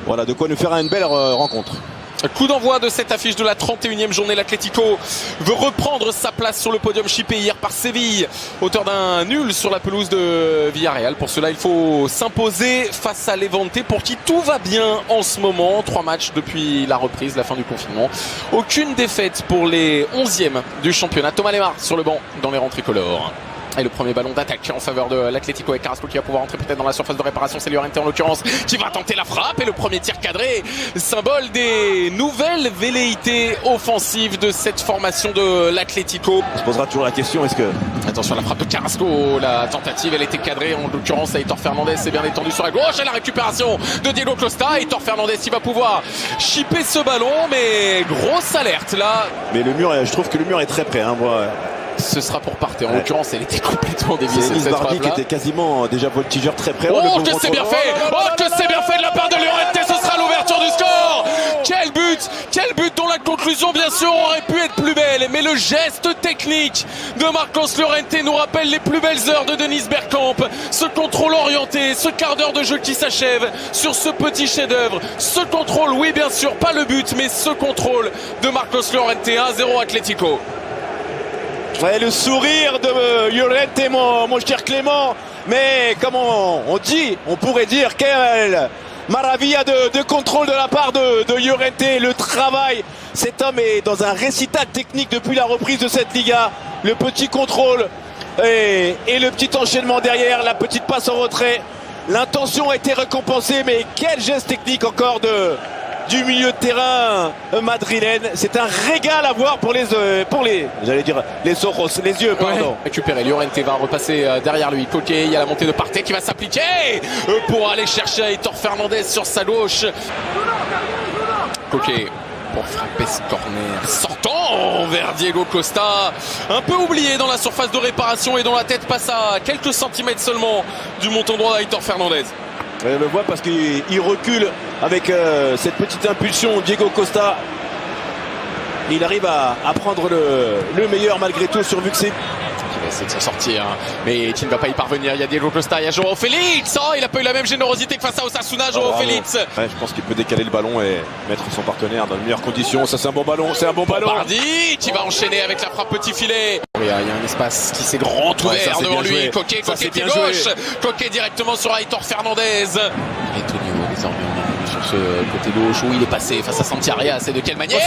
Voilà, de quoi nous faire une belle rencontre. Coup d'envoi de cette affiche de la 31e journée. L'Atlético veut reprendre sa place sur le podium, chippé hier par Séville, auteur d'un nul sur la pelouse de Villarreal. Pour cela, il faut s'imposer face à Levante, pour qui tout va bien en ce moment. 3 matchs depuis la reprise, la fin du confinement. Aucune défaite pour les 11e du championnat. Thomas Lemar sur le banc dans les rangs tricolores. Et le premier ballon d'attaque en faveur de l'Atlético avec Carrasco qui va pouvoir entrer peut-être dans la surface de réparation. C'est Llorente en l'occurrence qui va tenter la frappe. Et le premier tir cadré, symbole des nouvelles velléités offensives de cette formation de l'Atlético. On se posera toujours la question, est-ce que... Attention à la frappe de Carrasco, la tentative elle était cadrée en l'occurrence à Aitor Fernandez. C'est bien étendu sur la gauche et la récupération de Diego Costa. Aitor Fernandez il va pouvoir chipper ce ballon, mais grosse alerte là. Mais le mur, je trouve que le mur est très près, hein, moi. Ce sera pour partir. En l'occurrence, elle était complètement déviée. C'est Enis Bardi qui était quasiment déjà voltigeur très près. Oh, que c'est bien fait! Oh, que c'est bien fait de la part de Llorente! Ce sera l'ouverture du score! Quel but! Quel but dont la conclusion, bien sûr, aurait pu être plus belle. Mais le geste technique de Marcos Llorente nous rappelle les plus belles heures de Dennis Bergkamp. Ce contrôle orienté, ce quart d'heure de jeu qui s'achève sur ce petit chef-d'œuvre. Ce contrôle, oui, bien sûr, pas le but, mais ce contrôle de Marcos Llorente. 1-0 Atlético. Ouais, le sourire de Llorente, mon cher Clément. Mais comme on dit, on pourrait dire quelle maravilla de contrôle de la part de Llorente. Le travail, cet homme est dans un récital technique depuis la reprise de cette Liga. Le petit contrôle et le petit enchaînement derrière, la petite passe en retrait. L'intention a été récompensée, mais quel geste technique encore du milieu de terrain madrilène. C'est un régal à voir pour les j'allais dire les ojos, les yeux, pardon. Ouais. Récupéré, Llorente va repasser derrière lui. Coquet, il y a la montée de Partey qui va s'appliquer pour aller chercher Aitor Fernandez sur sa gauche. Coquet pour frapper ce corner sortant vers Diego Costa, un peu oublié dans la surface de réparation et dont la tête passe à quelques centimètres seulement du montant droit d'Aitor Fernandez. On le voit parce qu'il recule avec cette petite impulsion. Diego Costa, il arrive à prendre le meilleur malgré tout sur Vuxé. Il va essayer de s'en sortir, mais qui ne va pas y parvenir. Il y a Diego Costa, il y a Joao Félix. Oh, il n'a pas eu la même générosité que face à Osasuna, Joao Félix. Ouais, je pense qu'il peut décaler le ballon et mettre son partenaire dans de meilleures conditions. Ça, c'est un bon ballon, c'est un bon ballon. Bardi qui va enchaîner avec la frappe petit filet. Il y a un espace qui s'est grand ouvert devant lui. Coquet pied gauche. Coquet directement sur Aitor Fernandez. Et Tonio désormais sur ce côté gauche où il est passé face à Santi Arias. Et de quelle manière?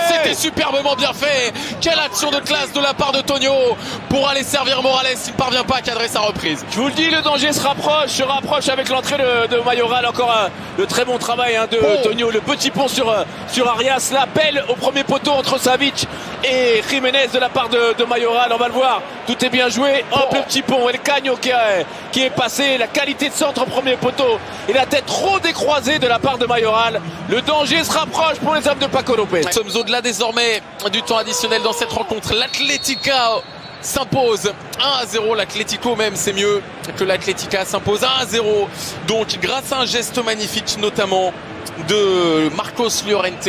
C'était superbement bien fait. Quelle action de classe de la part de Tonio pour aller servir Morales. Il ne parvient pas à cadrer sa reprise. Je vous le dis, le danger se rapproche avec l'entrée de Mayoral. Encore le très bon travail de Tonio. Le petit pont sur Arias. L'appel au premier poteau entre Savic et Jiménez de la part de Mayoral. On va le voir. Tout est bien joué. Hop, le petit pont. Et le Cagno qui est passé. La qualité de centre au premier poteau. Et la tête trop décroisée de la part de Mayoral. Le danger se rapproche pour les hommes de Paco Lopez. Nous sommes au-delà désormais du temps additionnel dans cette rencontre. L'Atlética s'impose 1-0. L'Atlético même, c'est mieux que l'Atlética s'impose 1-0. Donc grâce à un geste magnifique notamment de Marcos Llorente.